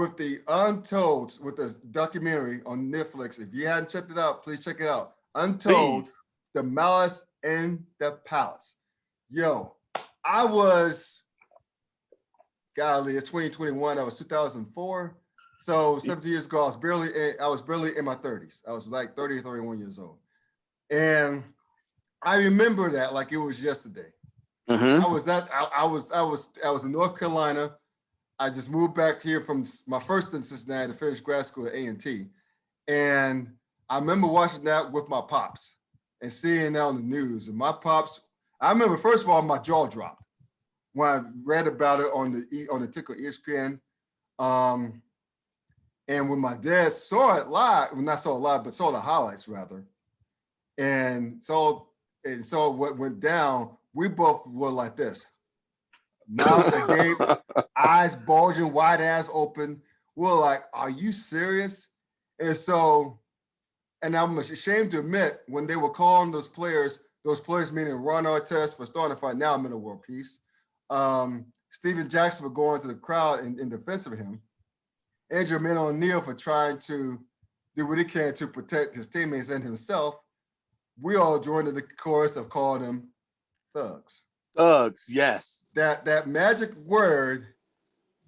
with the Untold, with the documentary on Netflix. If you hadn't checked it out, please check it out. Untold, Please. the Malice in the Palace. Yo, I was, golly, it's 2021. That was 2004. So 17 years ago, I was barely in my 30s. I was like 30 or 31 years old. And I remember that like it was yesterday. Mm-hmm. I was in North Carolina. I just moved back here from my first in Cincinnati to finish grad school at A&T. And I remember watching that with my pops and seeing that on the news. And my pops, I remember, first of all, my jaw dropped when I read about it on the ticker ESPN. And when my dad saw it live, well, not saw it live, but saw the highlights rather, and so what went down, we both were like this. Mouths agape, eyes bulging, wide ass open. We're like, are you serious? And so, and I'm ashamed to admit, when they were calling those players meaning Ron Artest for starting to fight, now I'm in a world peace. Steven Jackson for going to the crowd in defense of him. And Jermaine ONeil for trying to do what he can to protect his teammates and himself. We all joined in the chorus of calling them thugs. Thugs, yes. That magic word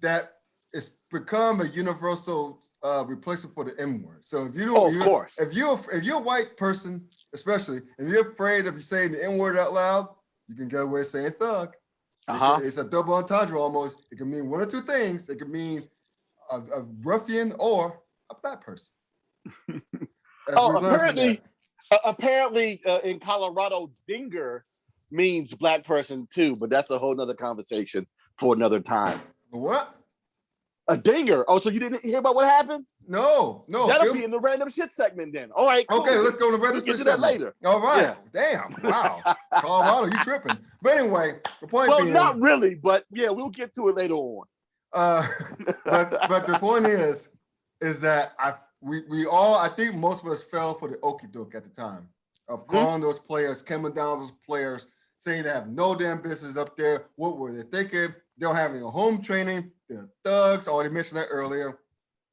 that it's become a universal replacement for the N word. So if you don't, of course, if you're a white person, especially, and you're afraid of saying the N word out loud, you can get away with saying thug. It's a double entendre almost. It can mean one or two things. It can mean a ruffian or a black person. Apparently in Colorado, dinger means black person too, but that's a whole nother conversation for another time. What? A dinger. Oh, so you didn't hear about what happened? No. That'll be in the random shit segment then. All right, cool. Okay, let's go to the random shit segment. We'll get to that later. All right. Yeah. Damn. Wow. Colorado, you tripping. But anyway, the point being... Well, not really, but yeah, we'll get to it later on. But the point is that I think most of us fell for the okie doke at the time of calling those players, coming down those players, saying they have no damn business up there. What were they thinking? They don't have any home training. They're thugs. I already mentioned that earlier.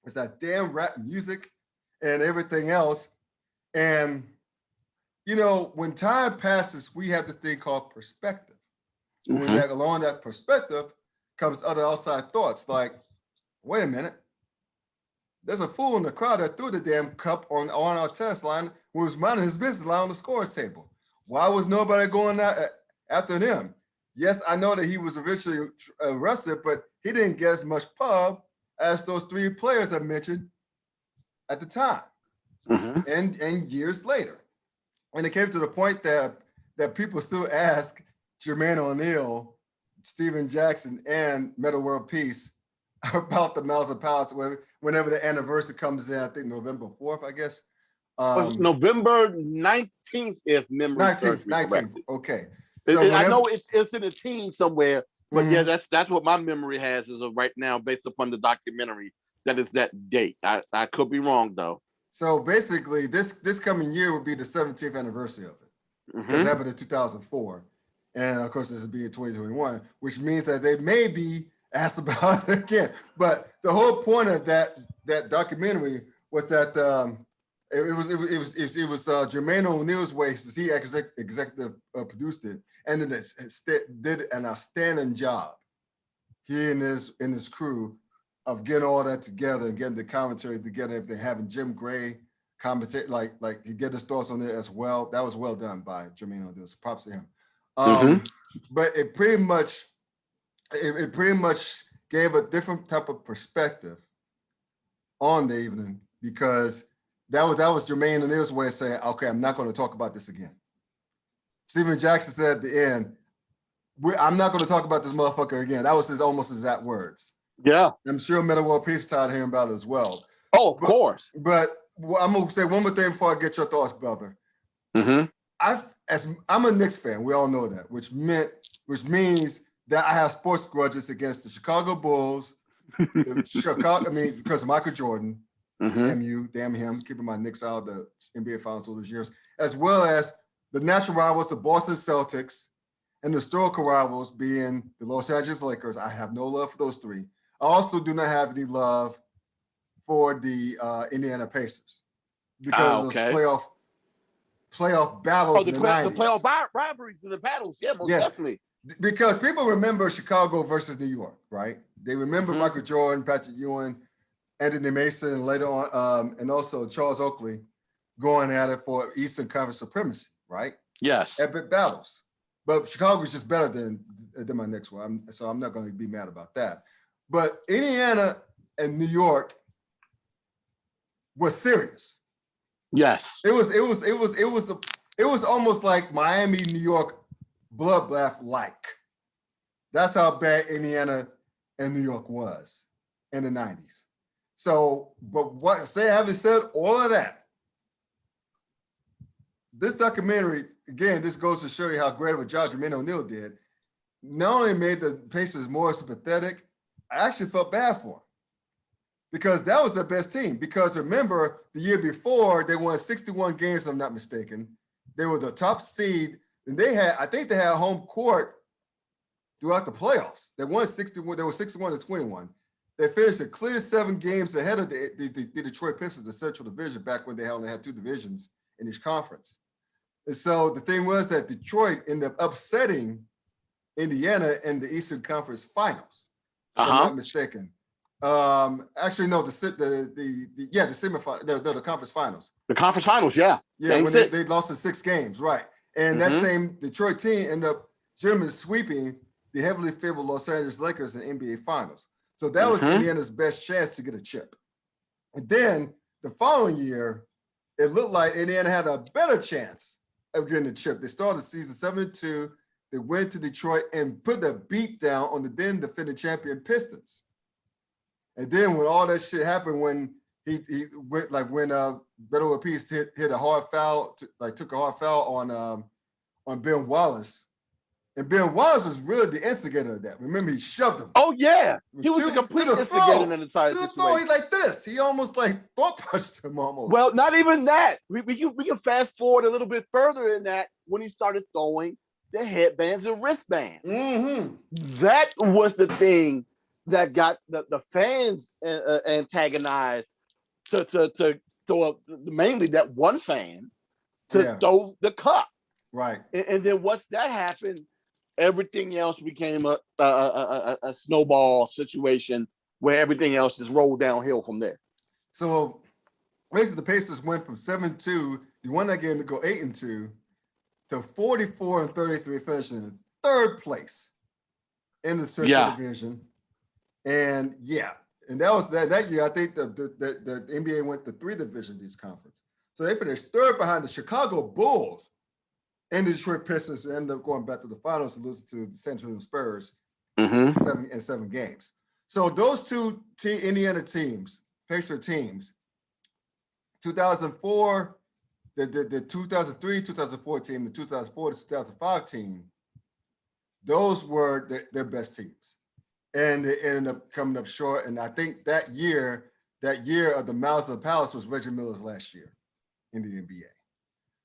It's that damn rap music and everything else. And, you know, when time passes, we have this thing called perspective. When along that perspective comes other outside thoughts like, wait a minute, there's a fool in the crowd that threw the damn cup on our test line who was minding his business line on the scores table. Why was nobody going after him? Yes, I know that he was eventually arrested, but he didn't get as much pub as those three players I mentioned at the time and years later. And it came to the point that people still ask Jermaine ONeil, Steven Jackson, and Metta World Peace about the Malice in the Palace whenever the anniversary comes in. I think November 4th, I guess. November 19th, if memory serves me correct. Okay. So I know it's in a team somewhere, but yeah, that's what my memory has as of right now, based upon the documentary. That is that date. I could be wrong though. So basically, this coming year would be the 17th anniversary of it. Because it happened in 2004. And of course, this will be in 2021, which means that they may be asked about it again. But the whole point of that documentary was that it was Jermaine ONeil's way, since he executive produced it, and then it did an outstanding job. He and his crew of getting all that together and getting the commentary together. If they're having Jim Gray commentate, like he get his thoughts on it as well. That was well done by Jermaine ONeil. So props to him. But it pretty much gave a different type of perspective on the evening, because that was Jermaine ONeil's way of saying, okay, I'm not going to talk about this again. Steven Jackson said at the end, I'm not going to talk about this motherfucker again. That was his almost exact words. Yeah. I'm sure Metta World Peace is tired of hearing about it as well. Oh, of course. But I'm going to say one more thing before I get your thoughts, brother. I'm a Knicks fan. We all know that, which means that I have sports grudges against the Chicago Bulls, because of Michael Jordan, damn him, keeping my Knicks out of the NBA Finals all those years, as well as the natural rivals, the Boston Celtics, and the historical rivals being the Los Angeles Lakers. I have no love for those three. I also do not have any love for the Indiana Pacers because of okay. those playoff battles in the 90s. The playoff rivalries and the battles. Yeah, most definitely. Because people remember Chicago versus New York, right? They remember Michael Jordan, Patrick Ewing, Anthony Mason, and later on, and also Charles Oakley going at it for Eastern Conference supremacy, right? Yes. Epic battles. But Chicago is just better than my next one. So I'm not going to be mad about that. But Indiana and New York was serious. Yes. It was almost like Miami, New York bloodbath like. That's how bad Indiana and New York was in the 90s. So, but having said all of that, this documentary, again, this goes to show you how great of a job Jermaine ONeil did. Not only made the Pacers more sympathetic, I actually felt bad for them because that was their best team. Because remember, the year before, they won 61 games, if I'm not mistaken. They were the top seed, and I think they had home court throughout the playoffs. They won 61, they were 61-21. They finished a clear 7 games ahead of the Detroit Pistons, the Central Division, back when they only had 2 divisions in each conference. And so the thing was that Detroit ended up upsetting Indiana in the Eastern Conference Finals, if I'm not mistaken. Actually, no, the semifinal, the conference finals. The conference finals, yeah. Yeah, when they lost in 6 games, right. And that same Detroit team ended up generally sweeping the heavily favored Los Angeles Lakers in NBA Finals. So that was Indiana's best chance to get a chip. And then the following year, it looked like Indiana had a better chance of getting a chip. They started the season 7-2. They went to Detroit and put the beat down on the then defending champion Pistons. And then when all that shit happened, when he went like when Beto Ortiz hit a hard foul, took a hard foul on Ben Wallace. And Ben Wallace was really the instigator of that. Remember, he shoved him. Oh, yeah. He was the complete instigator in the entire situation. He's like this. He almost thought punched him almost. Well, not even that. We can fast forward a little bit further in that when he started throwing the headbands and wristbands. That was the thing that got the fans antagonized to throw up, mainly that one fan to throw the cup. Right. And then once that happened, everything else became a snowball situation where everything else just rolled downhill from there. So basically the Pacers went from 7-2, they won that game to go 8-2, to 44-33, finishing in 3rd place in the Central Division. And and that was that year. I think the NBA went to 3 divisions each conference. So they finished 3rd behind the Chicago Bulls and the Detroit Pistons, and ended up going back to the finals and losing to the San Antonio Spurs in 7 games. So those 2 Indiana teams, Pacer teams, 2004, the 2003, 2004 team, the 2004 to 2005 team, those were their best teams. And they ended up coming up short. And I think that year of the Malice of the Palace was Reggie Miller's last year in the NBA.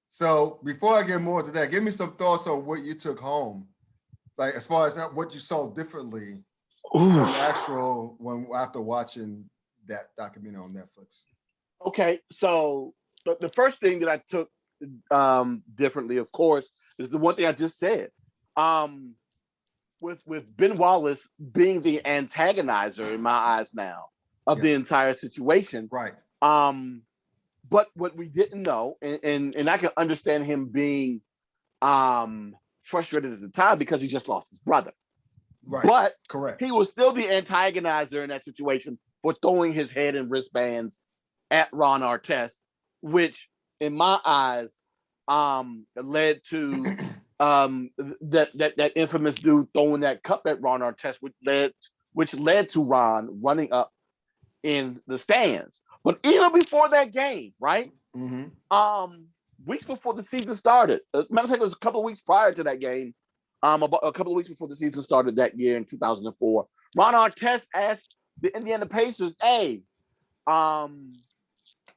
So before I get more into that, give me some thoughts on what you took home, like as far as what you saw differently after watching that documentary on Netflix. Okay, so the first thing that I took differently, of course, is the one thing I just said. With Ben Wallace being the antagonizer in my eyes now of the entire situation. Right. But what we didn't know, and I can understand him being frustrated at the time because he just lost his brother. Right. But correct. He was still the antagonizer in that situation for throwing his head and wristbands at Ron Artest, which in my eyes led to that infamous dude throwing that cup at Ron Artest, which led to Ron running up in the stands. But even before that game, right? Weeks before the season started, matter of fact, it was a couple of weeks prior to that game, about a couple of weeks before the season started that year in 2004, Ron Artest asked the Indiana Pacers,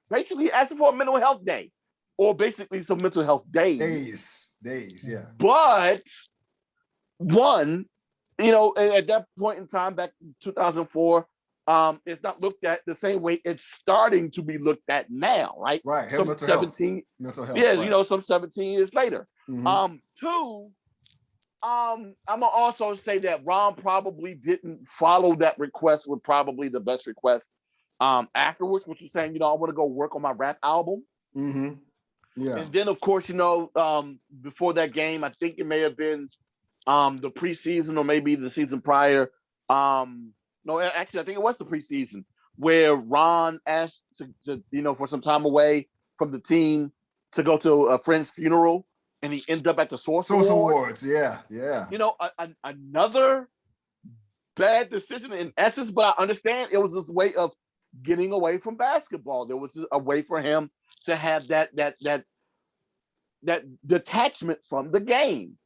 basically asking for a mental health day, or basically some mental health days, yeah. But one, at that point in time, back in 2004, it's not looked at the same way it's starting to be looked at now, right? Right. Some Mental 17, health. Mental health. yeah, Right. some 17 years later. Two, I'm gonna also say that Ron probably didn't follow that request with probably the best request afterwards, which was saying, I want to go work on my rap album. Yeah. And then, of course, before that game, I think it may have been the preseason or maybe the season prior. No, actually, I think it was the preseason where Ron asked to for some time away from the team to go to a friend's funeral, and he ended up at the Source Awards. Yeah. Another bad decision in essence, but I understand it was this way of getting away from basketball. There was a way for him to have that detachment from the game.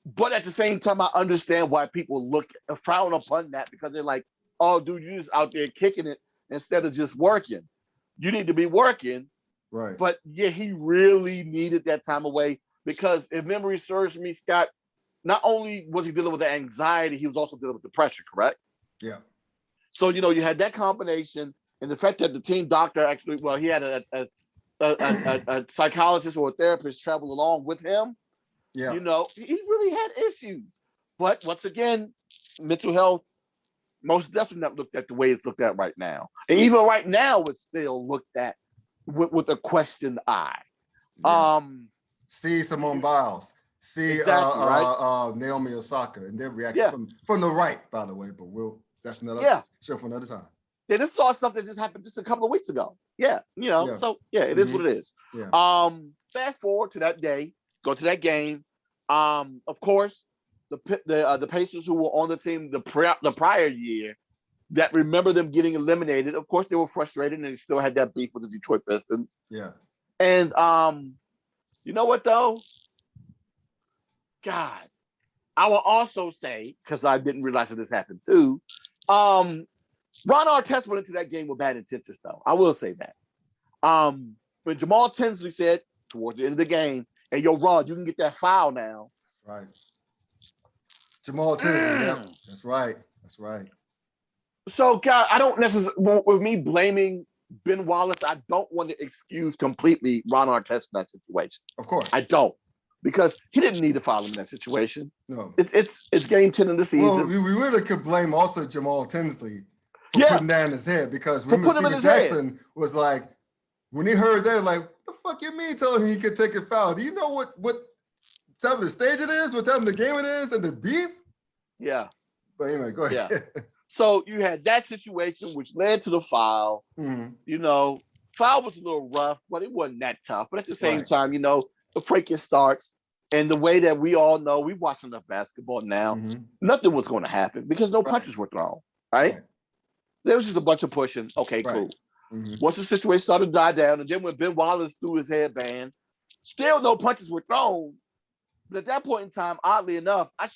But at the same time, I understand why people frown upon that, because they're like, oh, dude, you're just out there kicking it instead of just working. You need to be working. Right. But yeah, he really needed that time away, because if memory serves me, Scott, not only was he dealing with the anxiety, he was also dealing with the pressure, correct? Yeah. So, you had that combination, and the fact that the team doctor actually, well, he had a psychologist or a therapist travel along with him. Yeah. He really had issues. But once again, mental health most definitely not looked at the way it's looked at right now. And even right now, it's still looked at with a questioned eye. Yeah. See Simone Biles. See exactly, right? Naomi Osaka and their reaction from the right, by the way. But that's another show for another time. Yeah, this is all stuff that just happened just a couple of weeks ago. Yeah, so it is what it is. Yeah. Fast forward to that day, go to that game. Of course, the Pacers who were on the team the prior year, that remember them getting eliminated. Of course, they were frustrated and they still had that beef with the Detroit Pistons. Yeah. And you know what though? God, I will also say, because I didn't realize that this happened too. Ron Artest went into that game with bad intentions, though. I will say that. When Jamal Tinsley said towards the end of the game, "Hey, yo, Ron, you can get that foul now." That's right. Jamal Tinsley. Yep. That's right. That's right. So, God, I don't necessarily, with me blaming Ben Wallace, I don't want to excuse completely Ron Artest in that situation. Of course. I don't. Because he didn't need to foul him in that situation. No. It's game 10 of the season. Well, we really could blame also Jamal Tinsley for putting that in his head, because remember Stephen Jackson was like, when he heard that, like, what the fuck you mean telling him he could take a foul? Do you know what time of the stage it is, what time of the game it is, and the beef? Yeah. But anyway, go ahead. Yeah. So you had that situation which led to the foul. Foul was a little rough, but it wasn't that tough. But at the same time, the fracas starts, and the way that we all know, we've watched enough basketball now, nothing was going to happen because no punches were thrown, right? There was just a bunch of pushing. Okay, cool. Once the situation started to die down, and then when Ben Wallace threw his headband, still no punches were thrown. But at that point in time, oddly enough, I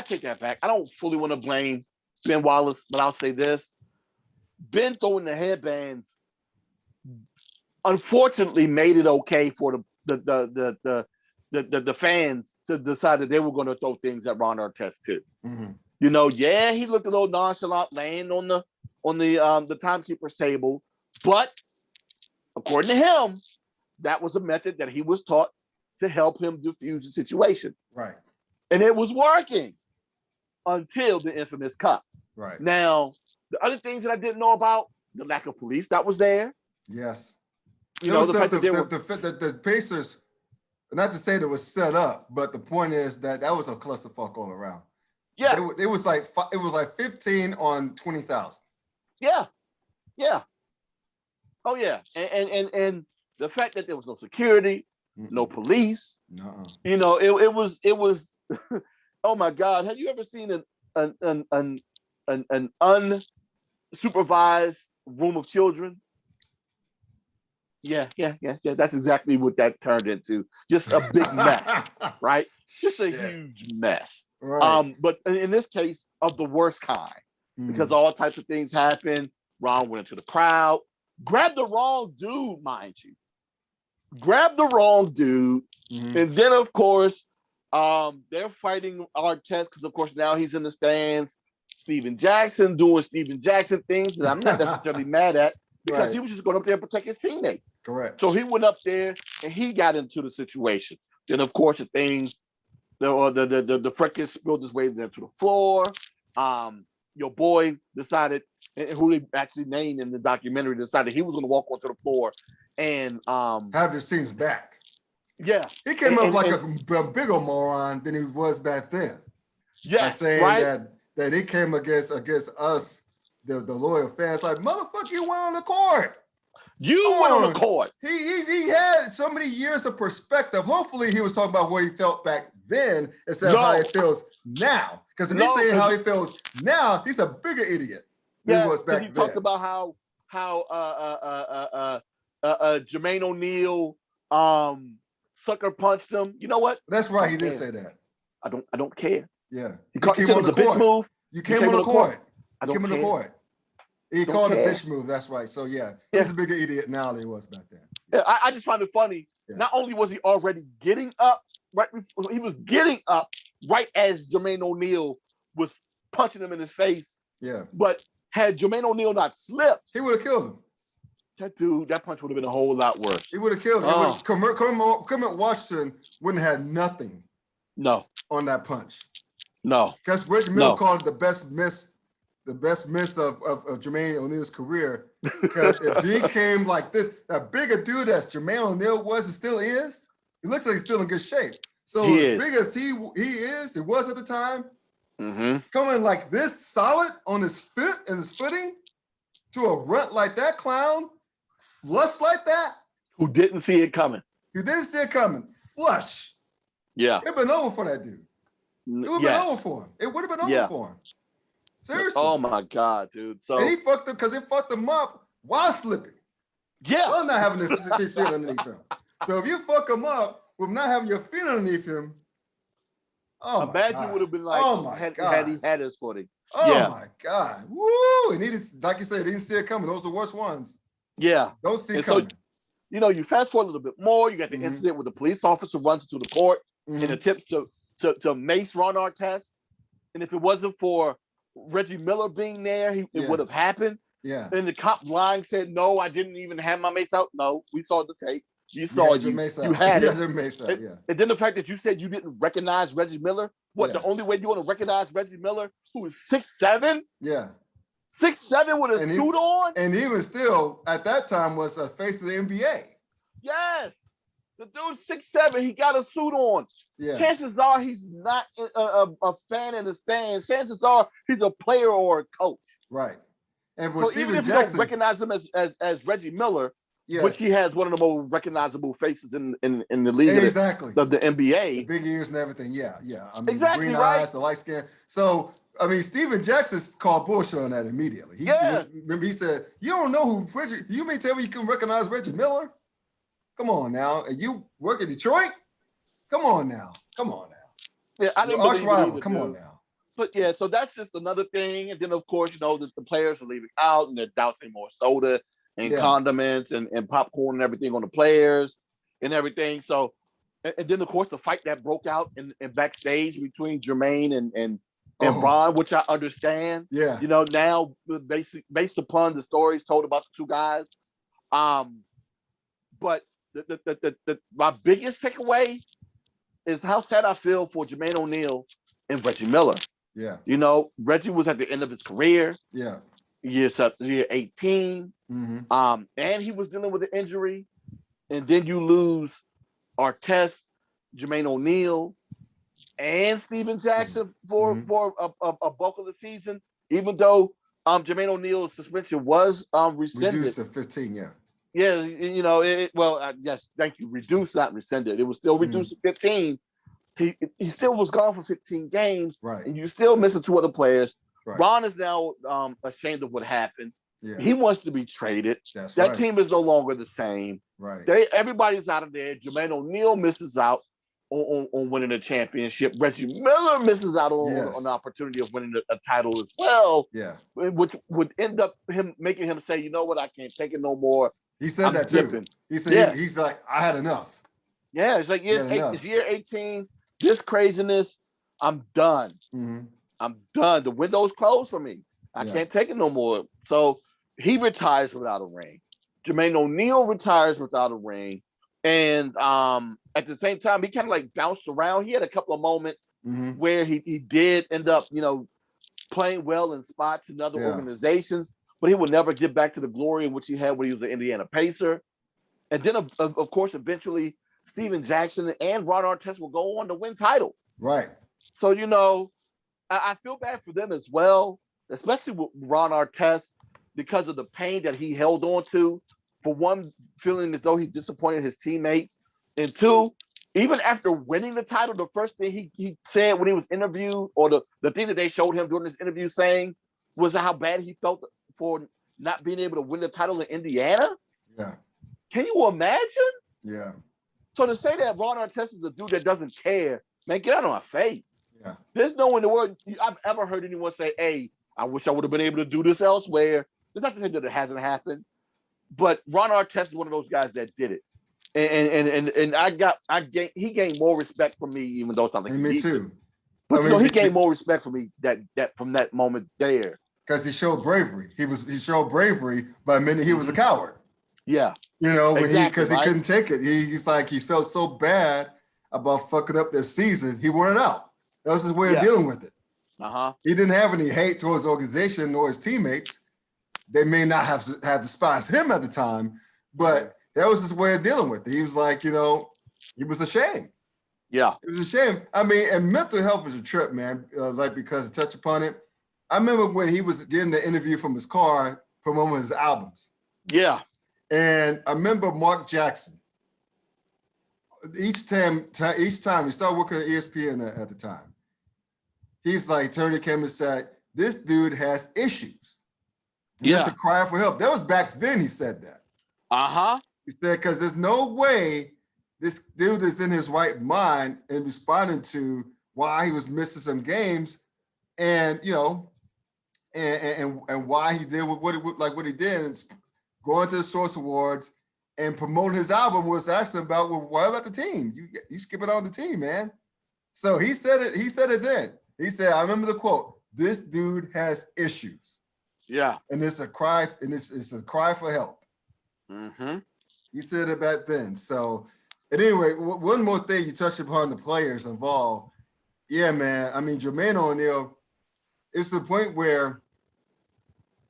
take that back. I don't fully want to blame Ben Wallace, but I'll say this. Ben throwing the headbands unfortunately made it okay for the fans to decide that they were going to throw things at Ron Artest too. He looked a little nonchalant laying on the timekeeper's table, but according to him, that was a method that he was taught to help him diffuse the situation. Right. And it was working until the infamous cut. Right. Now, the other things that I didn't know about, the lack of police that was there. Yes. The Pacers, not to say that it was set up, but the point is that was a clusterfuck all around. Yeah. It was like 15 on 20,000. Yeah. Yeah. Oh yeah. And the fact that there was no security, no police, it was oh my God. Have you ever seen an unsupervised room of children? Yeah. That's exactly what that turned into. Just a big mess, right? Just a huge mess. Right. But in this case, of the worst kind, because all types of things happened. Ron went into the crowd, grabbed the wrong dude, mind you. And then of course, they're fighting Artest because of course now he's in the stands. Steven Jackson doing Steven Jackson things that I'm not necessarily mad at because Right. he was just going up there and protect his teammate. Correct. So he went up there and he got into the situation. Then, of course, the fracas spilled his way there to the floor. Your boy decided, who they actually named in the documentary, decided he was going to walk onto the floor and have his team's back. Yeah, he came up like a bigger moron than he was back then. Yes, by saying right? that he came against us, the loyal fans. Like, motherfucker, you went on the court. You went on the court. He had so many years of perspective. Hopefully, he was talking about what he felt back then instead of how he feels now. Because if he's saying how he feels now, he's a bigger idiot than he was back then. He talked about how Jermaine ONeil sucker punched him. You know what? That's right. He did say that. I don't care. Yeah. He said it was a bitch move. You came on the court. I don't care. The court. He called it a bitch move. That's right. So he's a bigger idiot now than he was back then. Yeah, I just find it funny. Yeah. Not only was he already getting up right before, he was getting up right as Jermaine ONeil was punching him in his face. Yeah. But had Jermaine ONeil not slipped, he would have killed him. That punch would have been a whole lot worse. He would have killed him. Kermit Washington wouldn't have had nothing. No. On that punch. No. Because Reggie Miller called it the best miss of Jermaine ONeil's career. Because if he came like this, that bigger dude as Jermaine ONeil was and still is, he looks like he's still in good shape. So as big as he was at the time, coming like this solid on his foot and his footing to a runt like that, clown, flush like that. Who didn't see it coming. Flush. Yeah. It'd been over for that dude. It would have been over for him. It would have been over for him. Seriously. Oh my God, dude. So and he fucked him because it fucked him up while slipping. Yeah. While not having his feet underneath him. So if you fuck him up with not having your feet underneath him, imagine would have been like had he had his footing. Oh my God. Woo! And he didn't, like you said, he didn't see it coming. Those are the worst ones. Yeah. Don't see it coming. So, you fast forward a little bit more. You got the incident where the police officer runs into the court and attempts to mace Ron Artest. And if it wasn't for Reggie Miller being there, it would have happened. Yeah. And the cop lying said, "No, I didn't even have my mace out." No, we saw the tape. You saw you had it. And then the fact that you said you didn't recognize Reggie Miller. What, the only way you want to recognize Reggie Miller, who is 6'7"? Yeah. 6'7" with a suit on? And even still, at that time, was a face of the NBA. Yes. The dude's 6'7", he got a suit on. Yeah. Chances are he's not a fan in the stands. Chances are he's a player or a coach. Right. And so even if you don't recognize him as Reggie Miller, which he has one of the most recognizable faces in the league of the NBA. The big ears and everything. Yeah. I mean, exactly, the green eyes, the light skin. So, I mean, Steven Jackson called bullshit on that immediately. Remember, he said, "You don't know who Reggie, you may tell me you can recognize Reggie Miller? Come on now. And you work in Detroit? Come on now. Yeah, I didn't believe rival. Come on now. But yeah, so that's just another thing. And then, of course, the players are leaving out and they're dousing more soda and condiments and popcorn and everything on the players and everything. So, and then, of course, the fight that broke out in backstage between Jermaine and Ron, which I understand. Yeah. Now, based upon the stories told about the two guys. But my biggest takeaway is how sad I feel for Jermaine ONeil and Reggie Miller. Yeah. Reggie was at the end of his career. Yeah. Year 18. And he was dealing with an injury. And then you lose Artest, Jermaine ONeil, and Steven Jackson for a bulk of the season, even though Jermaine ONeil's suspension was rescinded. Reduced to 15, yeah. Yeah, yes, thank you. Reduced, not rescinded. It was still reduced to 15. He still was gone for 15 games. Right. And you still missing two other players. Right. Ron is now ashamed of what happened. Yeah. He wants to be traded. That team is no longer the same. Right. Everybody's out of there. Jermaine ONeil misses out on winning a championship. Reggie Miller misses out on the opportunity of winning a title as well. Yeah. Which would end up making him say, "You know what? I can't take it no more." He said that too. He said he's like, "I had enough." Yeah, it's like it's year 18. This craziness, I'm done. I'm done. The window's closed for me. I can't take it no more. So he retires without a ring. Jermaine ONeil retires without a ring. And at the same time, he kind of like bounced around. He had a couple of moments where he did end up, playing well in spots in other organizations, but he would never get back to the glory in which he had when he was an Indiana Pacer. And then, of course, eventually Steven Jackson and Ron Artest will go on to win titles. Right. So, I feel bad for them as well, especially with Ron Artest, because of the pain that he held on to. For one, feeling as though he disappointed his teammates. And two, even after winning the title, the first thing he said when he was interviewed, or the thing that they showed him during this interview saying, was how bad he felt for not being able to win the title in Indiana. Yeah. Can you imagine? Yeah. So to say that Ron Artest is a dude that doesn't care, man, get out of my face. Yeah. There's no in the world I've ever heard anyone say, hey, I wish I would have been able to do this elsewhere. It's not to say that it hasn't happened, but Ron Artest is one of those guys that did it. And he gained more respect from me, even though it's not like me too. But he gained more respect from me that from that moment there. Because he showed bravery. He showed bravery, but admitting he was a coward. Yeah. Because he couldn't take it. He's like, he felt so bad about fucking up this season, he wanted out. That was his way of dealing with it. He didn't have any hate towards the organization nor his teammates. They may not have despised him at the time, but that was his way of dealing with it. He was like, he was ashamed. Yeah. It was a shame. I mean, and mental health is a trip, man. Because to touch upon it, I remember when he was getting the interview from his car promoting his albums. Yeah. And I remember Mark Jackson. Each time he started working at ESPN at the time, he's like, turned to him and said, this dude has issues. Just a cry for help. That was back then he said that. He said, because there's no way this dude is in his right mind and responding to why he was missing some games and, and why he did what he did. And going to the Source Awards and promoting his album was asking about, well, what about the team? You skip it on the team, man. So he said it then. He said, I remember the quote, this dude has issues. Yeah. And it's a cry, and it's a cry for help. He said it back then. So, and anyway, one more thing you touched upon the players involved. Yeah, man. I mean, Jermaine ONeil, it's the point where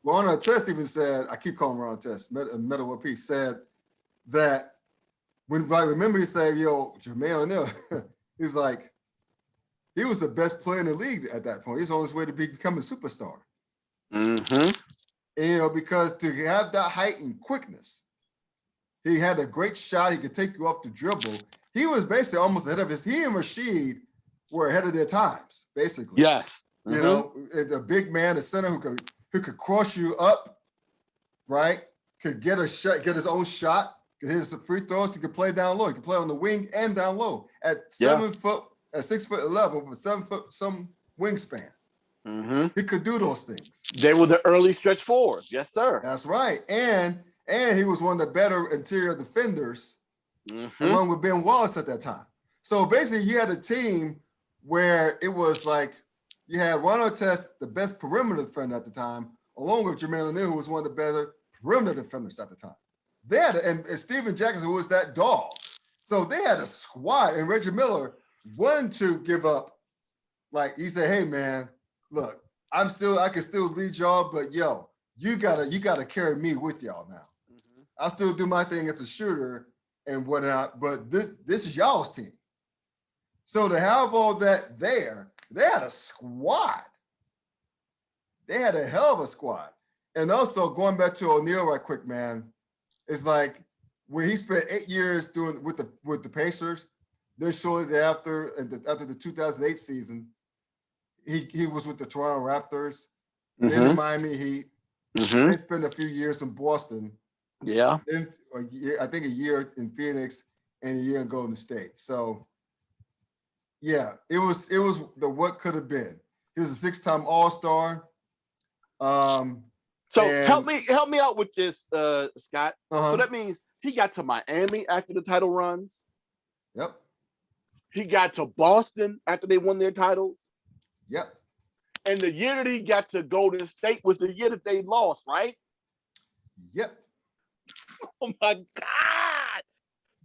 Ron Artest even said, I keep calling Ron Artest, Metal World Peace, said that when I remember he said, Jermaine ONeil, he's like, he was the best player in the league at that point. He's on his way to become a superstar. And, because to have that height and quickness, he had a great shot. He could take you off the dribble. He was basically almost ahead of he and Rashid were ahead of their times, basically. Yes. A big man, a center who could cross you up, right? Could get a shot, get his own shot, could hit some free throws. He could play down low. He could play on the wing and down low at 6'11", with 7 foot some wingspan. He could do those things. They were the early stretch fours. Yes, sir. That's right. And he was one of the better interior defenders, along with Ben Wallace at that time. So basically, you had a team where it was like you had Ron Artest, the best perimeter defender at the time, along with Jermaine ONeil, who was one of the better perimeter defenders at the time. They had and Steven Jackson, who was that dog. So they had a squad, and Reggie Miller wanted to give up. Like he said, "Hey man, look, I can still lead y'all, but you gotta carry me with y'all now. I'll still do my thing as a shooter and whatnot, but this is y'all's team." So to have all that there, they had a squad. They had a hell of a squad. And also going back to ONeil right quick, man, it's like when he spent 8 years doing with the Pacers, then shortly thereafter, after the 2008 season, he was with the Toronto Raptors, then the Miami Heat. They spent a few years in Boston. Yeah. Then I think a year in Phoenix and a year in Golden State. So yeah, it was the what could have been. He was a 6-time All-Star. So help me out with this, Scott. So that means he got to Miami after the title runs. Yep. He got to Boston after they won their titles. Yep. And the year that he got to Golden State was the year that they lost, right? Yep. Oh my God.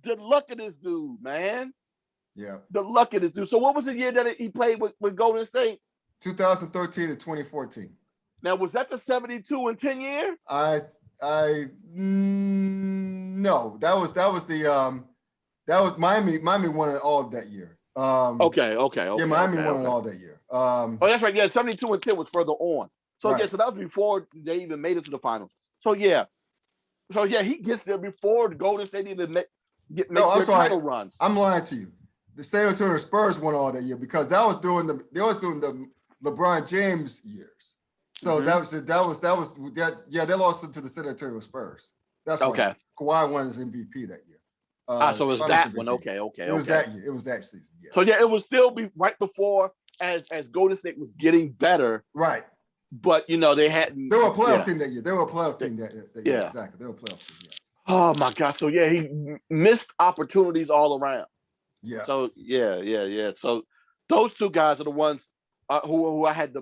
The luck of this dude, man. Yeah. The luck of this dude. So what was the year that he played with Golden State? 2013 to 2014. Now, was that the 72 and 10 year? No, that was Miami. Miami won it all that year. Okay. Yeah, Miami won it all that year. Oh, that's right. Yeah, 72 and 10 was further on. So Right. yeah, so that was before they even made it to the finals. So yeah, he gets there before the Golden State even makes their title runs. I'm lying to you. The San Antonio Spurs won all that year because that was during the LeBron James years. So they lost it to the San Antonio Spurs. That's okay. Right. Kawhi won his MVP that year. So it was that one. Okay. It was that year. It was that season. Yes. So yeah, it was still be right before as Golden State was getting better. Right. But they hadn't. They were a playoff team that year. They were a playoff team that year. Yeah. Exactly. They were a playoff team. Yes. Oh my God. So yeah, he missed opportunities all around. Yeah. So yeah. So those two guys are the ones who I had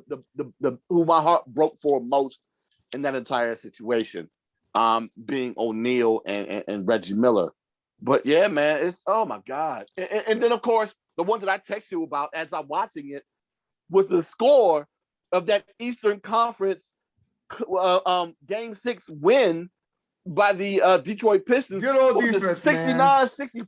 who my heart broke for most in that entire situation, being O'Neal and Reggie Miller. But yeah, man, it's oh my God. And then of course the one that I text you about as I'm watching it was the score of that Eastern Conference Game 6 win by the Detroit Pistons. Good old defense, 69-65.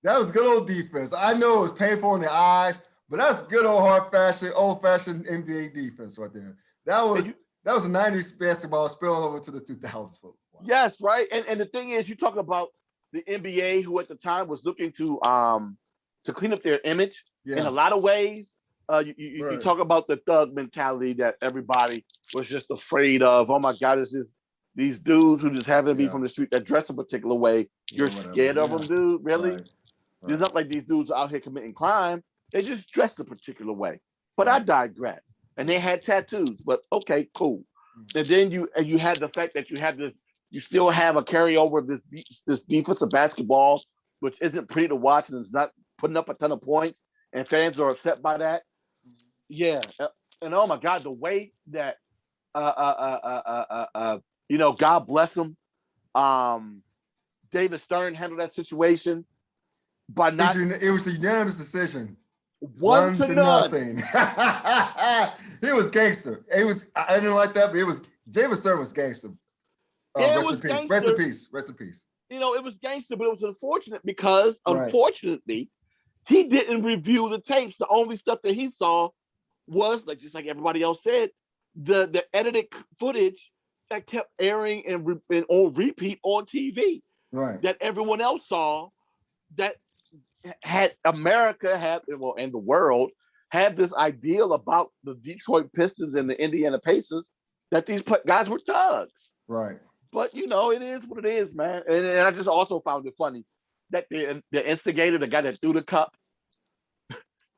That was good old defense. I know it was painful in the eyes, but that's good old old-fashioned NBA defense right there. That was a 90s basketball spilling over to the 2000s football. Yes, right. And the thing is, you talk about the NBA, who at the time was looking to clean up their image in a lot of ways. You talk about the thug mentality that everybody was just afraid of. Oh my God, it's just these dudes who just happen to be from the street that dress a particular way. You're scared of them, dude. Really? Right. It's not like these dudes are out here committing crime. They just dressed a particular way. But I digress. And they had tattoos. But okay, cool. And then you had the fact that you have this. You still have a carryover of this defensive basketball, which isn't pretty to watch and it's not putting up a ton of points, and fans are upset by that. Yeah, and oh my God, the way that God bless him, David Stern handled that situation by not. It was a unanimous decision. One to nothing. He was gangster. I didn't like that, but David Stern was gangster. Rest in peace. Rest in peace. Rest in peace. It was gangster, but it was unfortunate because, unfortunately, he didn't review the tapes. The only stuff that he saw was, just like everybody else said, the edited footage that kept airing and on repeat on TV. Right. That everyone else saw, that had America and the world had this ideal about the Detroit Pistons and the Indiana Pacers that these guys were thugs. Right. But it is what it is, man. And I just also found it funny that the instigator, the guy that threw the cup,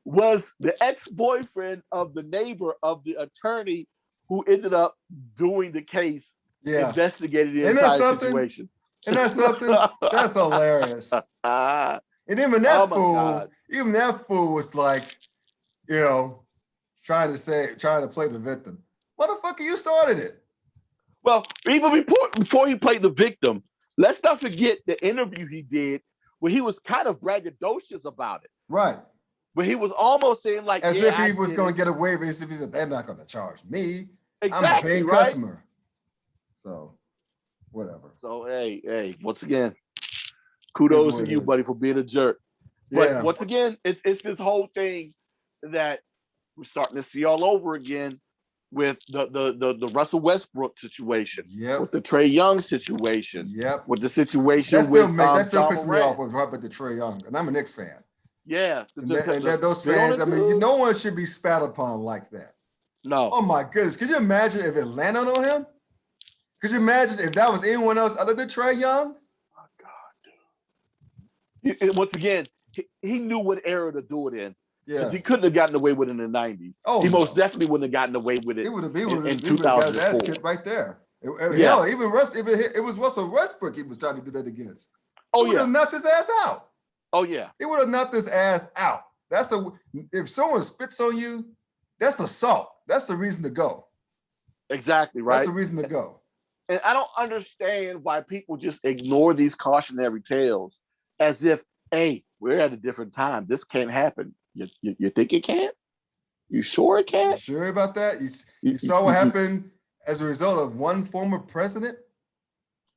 was the ex-boyfriend of the neighbor of the attorney who ended up doing the case, investigating the entire situation. And that's something that's hilarious. And even that fool was like, trying to play the victim. Motherfucker, you started it. Well, even before he played the victim, let's not forget the interview he did where he was kind of braggadocious about it. Right. Where he was almost saying as if he was going to get away with it, as if he said, they're not going to charge me. Exactly, I'm a paying customer. So, whatever. So, hey, once again, kudos to you, buddy, for being a jerk. But once again, it's this whole thing that we're starting to see all over again with the Russell Westbrook situation, with the Trae Young situation, with the situation that still pisses me off with the Trae Young, and I'm a Knicks fan. Yeah, and those fans. I mean, no one should be spat upon like that. No. Oh my goodness! Could you imagine if it landed on him? Could you imagine if that was anyone else other than Trae Young? Oh my God, dude! Once again, he knew what era to do it in. Yeah, because he couldn't have gotten away with it in the 90s. Oh, he most definitely wouldn't have gotten away with it. He would have in 2004. Right there. Hell, even it was Russell Westbrook he was trying to do that against. Oh, he would have knocked his ass out. Oh yeah, he would have knocked his ass out. If someone spits on you, that's assault. that's the reason to go. Exactly, right? That's the reason to go. And I don't understand why people just ignore these cautionary tales as if, hey, we're at a different time. This can't happen. You think it can? You sure it can? You sure about that? You saw what happened as a result of one former president?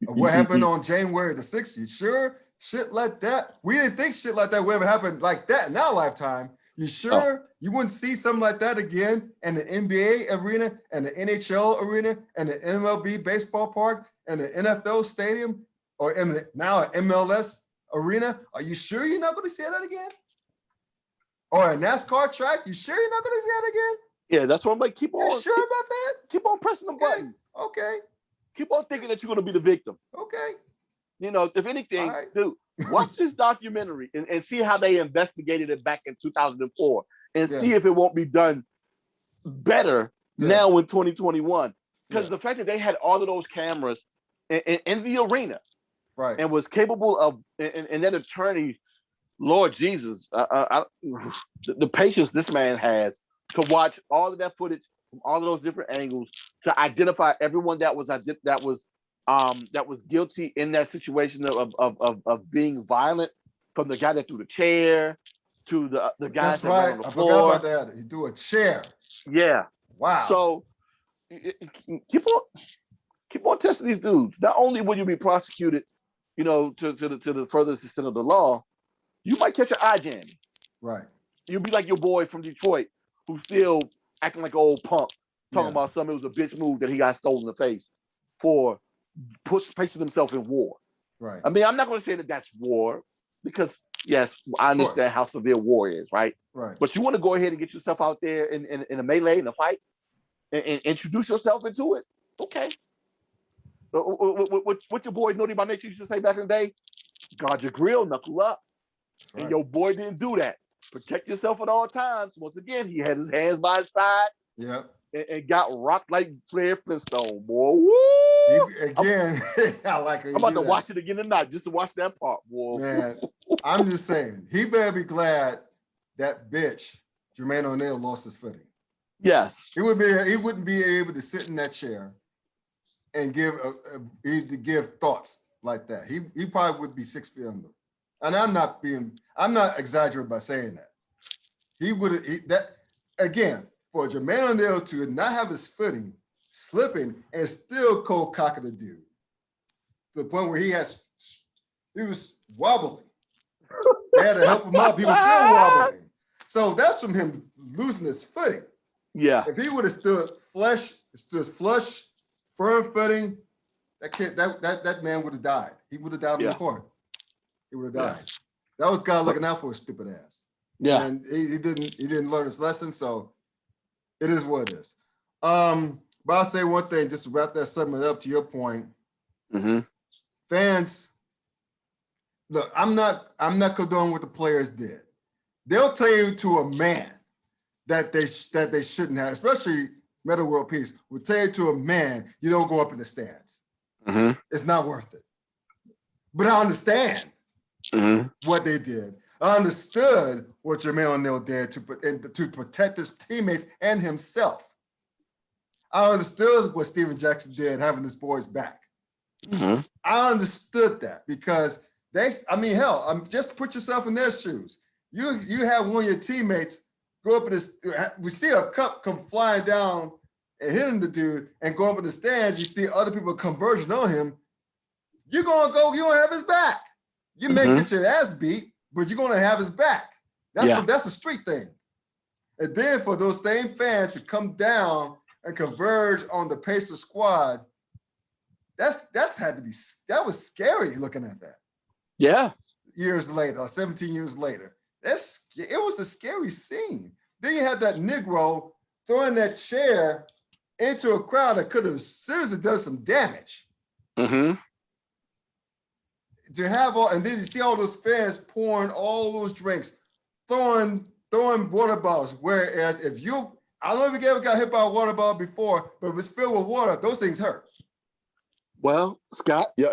Of what happened on January the 6th? You sure shit like that? We didn't think shit like that would ever happen like that in our lifetime. You sure you wouldn't see something like that again in the NBA arena and the NHL arena and the MLB baseball park and the NFL stadium or now an MLS arena? Are you sure you're not going to see that again? Or a NASCAR track? You sure you're not going to see that again? Yeah, that's what I'm like. Keep on. You sure about that? Keep on pressing the buttons. Okay. Keep on thinking that you're going to be the victim. Okay. You know, if anything, dude, watch this documentary and see how they investigated it back in 2004 and see if it won't be done better now in 2021. Because the fact that they had all of those cameras in the arena and was capable of, and that attorney, Lord Jesus, the patience this man has to watch all of that footage from all of those different angles to identify everyone that was guilty in that situation of being violent, from the guy that threw the chair to the guy that ran on the floor. I forgot about that. He threw a chair. Yeah. Wow. So keep on testing these dudes. Not only will you be prosecuted, you know, to the furthest extent of the law, you might catch an eye jamming. Right. You'll be like your boy from Detroit who's still acting like an old punk, talking about something. It was a bitch move that he got stolen in the face for placing himself in war. Right. I mean, I'm not going to say that that's war because, yes, I understand how severe war is, right? Right. But you want to go ahead and get yourself out there in a melee, in a fight, and introduce yourself into it. Okay. What your boy Naughty by Nature used to say back in the day? Guard your grill, knuckle up. Right. And your boy didn't do that. Protect yourself at all times. Once again, he had his hands by his side. Yep. And got rocked like Flair Flintstone, boy. Woo! I like it. I'm about to watch it again tonight just to watch that part, boy. Man, I'm just saying, he better be glad that bitch, Jermaine ONeil, lost his footing. Yes. He wouldn't be able to sit in that chair and give thoughts like that. He probably would be 6 feet under. And I'm not exaggerating by saying that. He would again, for Jermaine ONeil to not have his footing, slipping, and still cold cocking the dude to the point where he was wobbling. They had to help him up. He was still wobbling. So that's from him losing his footing. Yeah. If he would have stood flush, firm footing, that man would have died. He would have died in the court. He would have died. That was God looking out for his stupid ass. Yeah. And he didn't learn his lesson, so it is what it is. But I'll say one thing, just to wrap that segment up to your point. Mm-hmm. Fans, look, I'm not condoning what the players did. They'll tell you to a man that they shouldn't have, especially Meta World Peace, will tell you to a man, you don't go up in the stands. Mm-hmm. It's not worth it. But I understand what they did. I understood what Jermaine ONeil did to protect his teammates and himself. I understood what Steven Jackson did, having his boys back. Mm-hmm. I understood that because just put yourself in their shoes. You have one of your teammates go up in this, we see a cup come flying down and hitting the dude and go up in the stands, you see other people converging on him, you're gonna have his back. You may get your ass beat, but you're gonna have his back. That's a street thing. And then for those same fans to come down and converge on the Pacers squad, that was scary looking at that. Yeah. Years later, 17 years later. It was a scary scene. Then you had that Negro throwing that chair into a crowd that could have seriously done some damage. Mm-hmm. And then you see all those fans pouring all those drinks, throwing water bottles. Whereas I don't know if you ever got hit by a water bottle before, but if it's filled with water, those things hurt. Well, Scott, yeah.